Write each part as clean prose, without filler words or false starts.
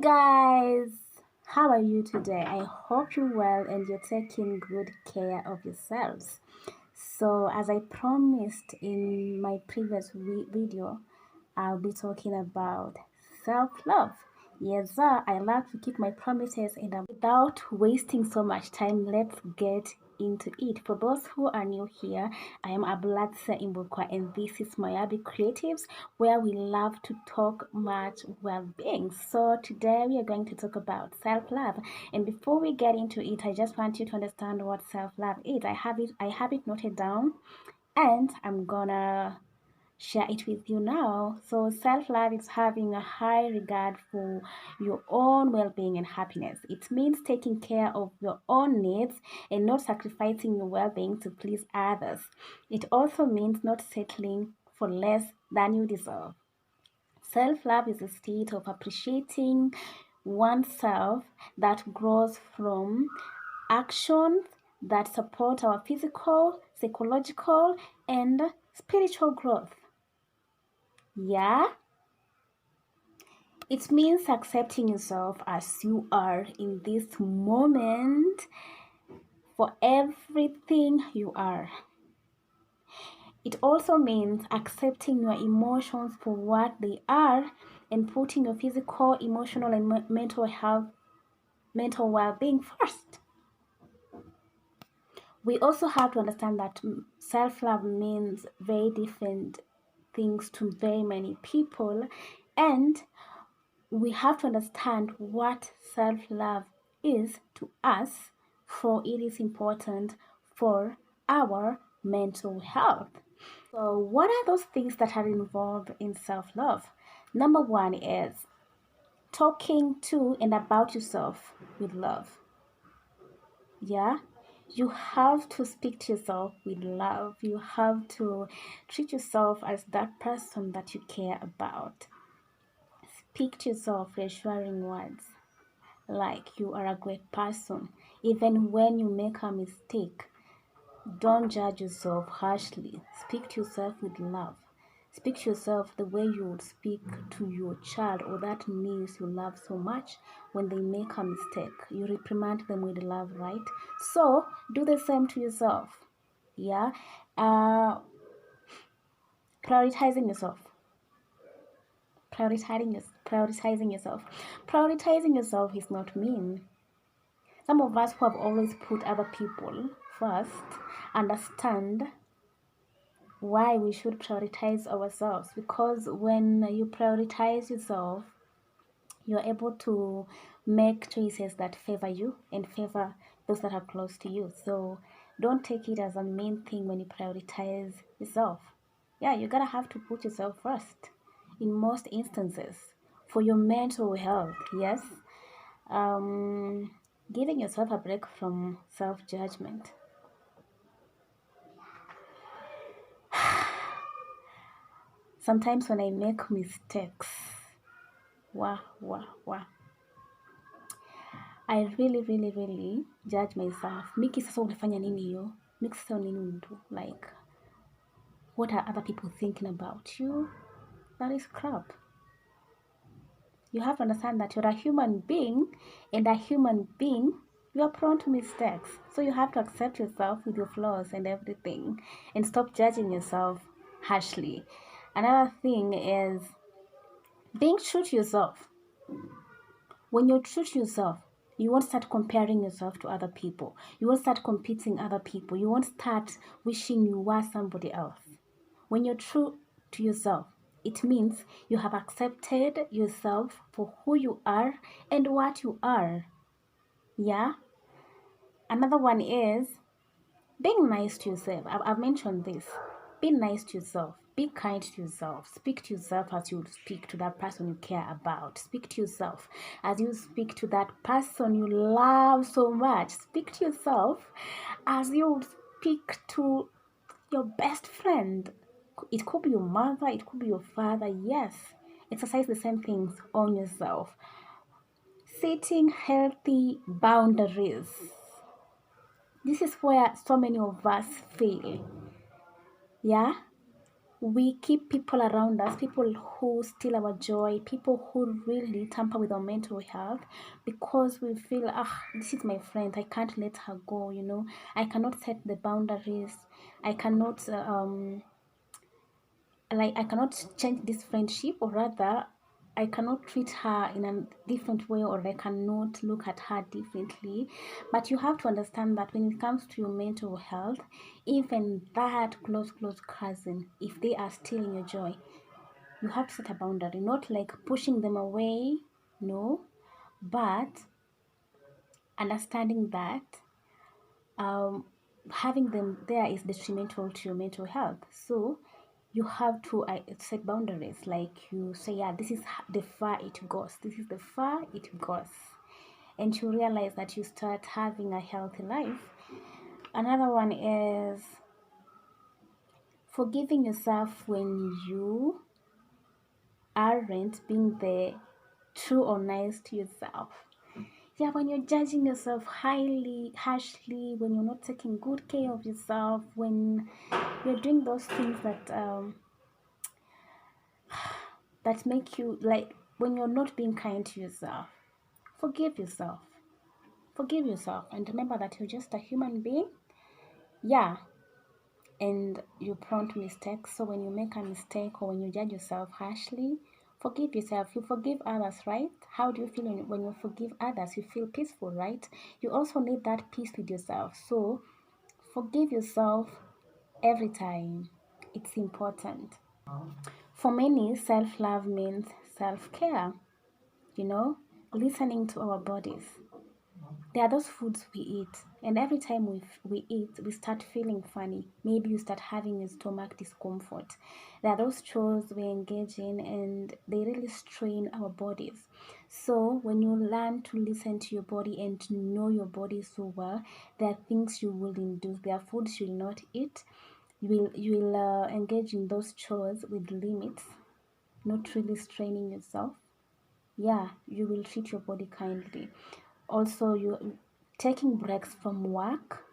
Guys, how are you today? I hope you're well and you're taking good care of yourselves. So, as I promised in my previous video, I'll be talking about self-love. Yes, sir, I like to keep my promises, and without wasting so much time, let's get into it. For those who are new here, I am Abulatse Imbukwa, and this is Moyabi Creatives, where we love to talk much well-being. So today we are going to talk about self-love, and before we get into it, I just want you to understand what self-love is. I have it noted down, and I'm gonna share it with you now. So, self love is having a high regard for your own well being and happiness. It means taking care of your own needs and not sacrificing your well being to please others. It also means not settling for less than you deserve. Self love is a state of appreciating oneself that grows from actions that support our physical, psychological, and spiritual growth. Yeah, it means accepting yourself as you are in this moment for everything you are. It also means accepting your emotions for what they are and putting your physical, emotional, and mental health, mental well-being first. We also have to understand that self-love means very different things to very many people, and we have to understand what self-love is to us, for it is important for our mental health. So what are those things that are involved in self-love? Number one is talking to and about yourself with love. Yeah, you have to speak to yourself with love. You have to treat yourself as that person that you care about. Speak to yourself reassuring words like you are a great person. Even when you make a mistake, don't judge yourself harshly. Speak to yourself with love. Speak to yourself the way you would speak to your child or that niece you love so much. When they make a mistake, you reprimand them with love, right? So do the same to yourself. Yeah. Prioritizing yourself. Prioritizing yourself. Prioritizing yourself is not mean. Some of us who have always put other people first understand why we should prioritize ourselves, because when you prioritize yourself, you're able to make choices that favor you and favor those that are close to you. So don't take it as a main thing when you prioritize yourself. Yeah, you gotta have to put yourself first in most instances for your mental health. Yes. Giving yourself a break from self-judgment. Sometimes when I make mistakes, wow, I really judge myself. Miki sasa ulifanya nini hiyo? Miki sasa nini undu? Like, what are other people thinking about you? That is crap. You have to understand that you're a human being, and a human being, you are prone to mistakes. So you have to accept yourself with your flaws and everything and stop judging yourself harshly. Another thing is being true to yourself. When you're true to yourself, you won't start comparing yourself to other people. You won't start competing other people. You won't start wishing you were somebody else. When you're true to yourself, it means you have accepted yourself for who you are and what you are. Yeah? Another one is being nice to yourself. I've mentioned this. Be nice to yourself. Be kind to yourself. Speak to yourself as you would speak to that person you care about. Speak to yourself as you speak to that person you love so much. Speak to yourself as you would speak to your best friend. It could be your mother, it could be your father. Yes. Exercise the same things on yourself. Setting healthy boundaries. This is where so many of us fail. Yeah? we keep people around us, people who steal our joy, people who really tamper with our mental health, because we feel, this is my friend, I can't let her go, I cannot set the boundaries, I cannot I cannot change this friendship, or rather I cannot treat her in a different way, or I cannot look at her differently. But you have to understand that when it comes to your mental health, even that close cousin, if they are stealing your joy, you have to set a boundary, not like pushing them away, no, but understanding that having them there is detrimental to your mental health. So you have to set boundaries, like you say, yeah, this is the far it goes, this is the far it goes, and you realize that you start having a healthy life. Another one is forgiving yourself when you aren't being the true or nice to yourself. Yeah, when you're judging yourself harshly, when you're not taking good care of yourself, when you're doing those things that make you, like, when you're not being kind to yourself, forgive yourself. Forgive yourself and remember that you're just a human being. Yeah, and you're prone to mistakes. So when you make a mistake or when you judge yourself harshly, forgive yourself. You forgive others, right? How do you feel when you forgive others? You feel peaceful, right? You also need that peace with yourself. So forgive yourself every time. It's important. For many, self-love means self-care, listening to our bodies. There are those foods we eat, and every time we eat, we start feeling funny. Maybe you start having a stomach discomfort. There are those chores we engage in, and they really strain our bodies. So, when you learn to listen to your body and to know your body so well, there are things you will do. There are foods you will not eat. You will engage in those chores with limits, not really straining yourself. Yeah, you will treat your body kindly. Also, you taking breaks from work.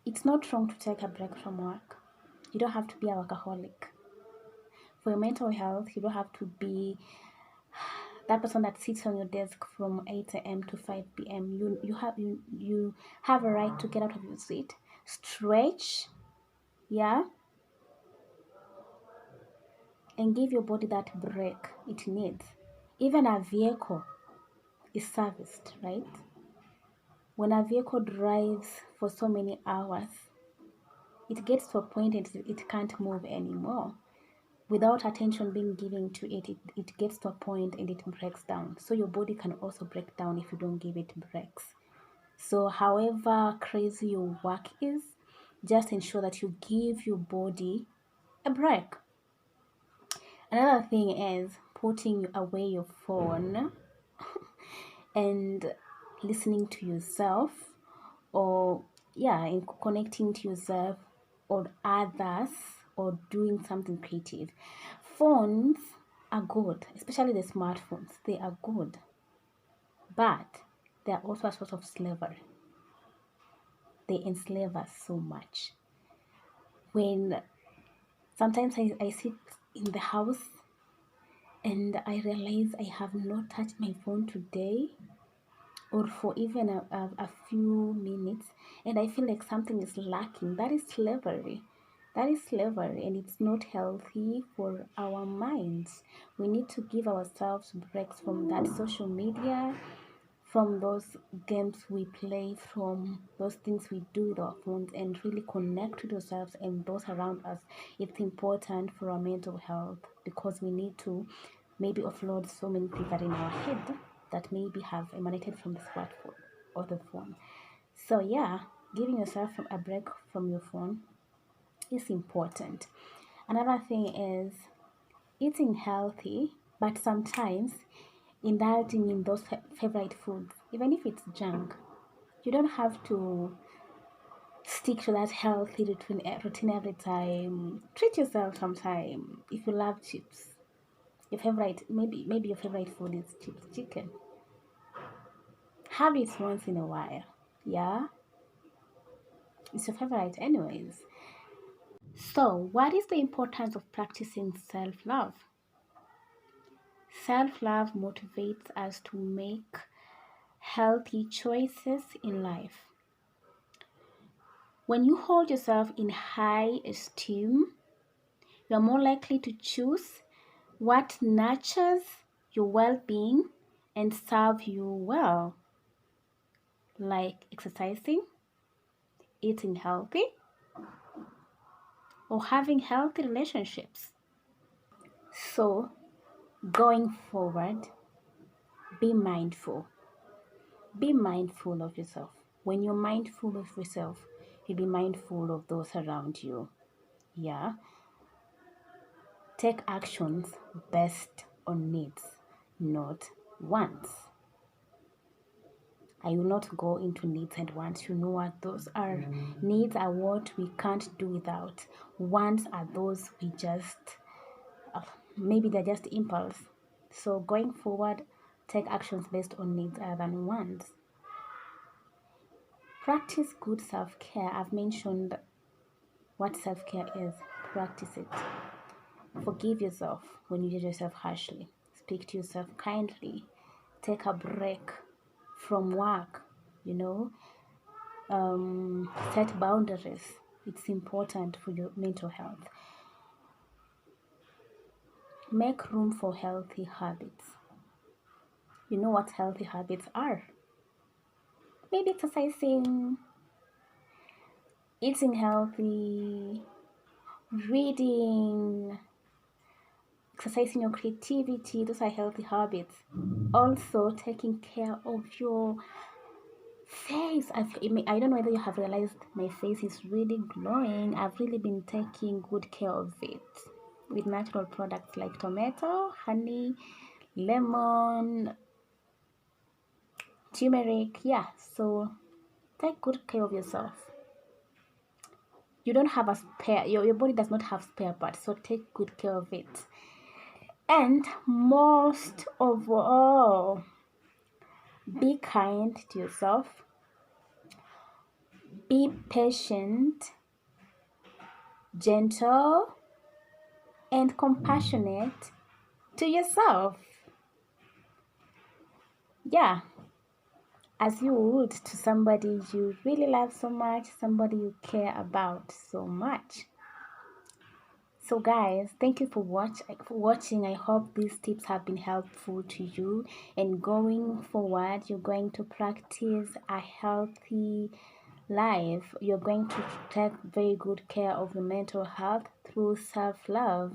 It's not wrong to take a break from work. You don't have to be a workaholic. For your mental health, you don't have to be that person that sits on your desk from 8 a.m. to 5 p.m. You have a right to get out of your seat, stretch, yeah, and give your body that break it needs. Even a vehicle is serviced, right? When a vehicle drives for so many hours, it gets to a point and it can't move anymore. Without attention being given to it, it gets to a point and it breaks down. So your body can also break down if you don't give it breaks. So however crazy your work is, just ensure that you give your body a break. Another thing is putting away your phone and listening to yourself, or yeah, in connecting to yourself or others, or doing something creative. Phones are good, especially the smartphones. They are good, but they are also a sort of slavery. They enslave us so much. When sometimes I sit in the house and I realize I have not touched my phone today, or for even a few minutes, and I feel like something is lacking. That is slavery. That is slavery, and it's not healthy for our minds. We need to give ourselves breaks from that social media, from those games we play, from those things we do with our phones, and really connect with ourselves and those around us. It's important for our mental health, because we need to maybe offload so many things that are in our head that maybe have emanated from the smartphone or the phone. So yeah, giving yourself a break from your phone is important. Another thing is eating healthy, but sometimes indulging in those favorite foods, even if it's junk. You don't have to stick to that healthy routine every time. Treat yourself sometime. If you love chips, your favorite, maybe your favorite food is chips, chicken. Have it once in a while. Yeah, it's your favorite anyways. So, what is the importance of practicing self-love? Self-love motivates us to make healthy choices in life. When you hold yourself in high esteem, you are more likely to choose what nurtures your well-being and serve you well, like exercising, eating healthy, or having healthy relationships. So, going forward, be mindful. Be mindful of yourself. When you're mindful of yourself, you'll be mindful of those around you. Yeah. Take actions based on needs, not wants. I will not go into needs and wants. You know what those are. Needs are what we can't do without. Wants are those we just, maybe they're just impulse. So going forward, take actions based on needs rather than wants. Practice good self-care. I've mentioned what self-care is. Practice it. Forgive yourself when you judge yourself harshly. Speak to yourself kindly. Take a break from work, set boundaries. It's important for your mental health. Make room for healthy habits. You know what healthy habits are? Maybe exercising, eating healthy, reading, exercising your creativity. Those are healthy habits. Also, taking care of your face. I don't know whether you have realized my face is really glowing. I've really been taking good care of it with natural products like tomato, honey, lemon, turmeric. Yeah, so take good care of yourself. You don't have a spare, your body does not have spare parts, so take good care of it. And most of all, be kind to yourself. Be patient, gentle, and compassionate to yourself. Yeah, as you would to somebody you really love so much, somebody you care about so much. So guys, thank you for watching. I hope these tips have been helpful to you, and going forward you're going to practice a healthy life. You're going to take very good care of your mental health through self-love.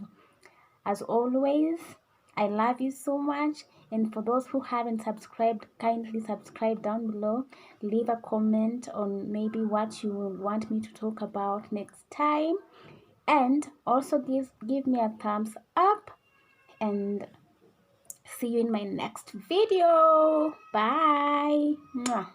As always, I love you so much, and for those who haven't subscribed, kindly subscribe down below. Leave a comment on maybe what you want me to talk about next time, and also give me a thumbs up, and see you in my next video. Bye. Mwah.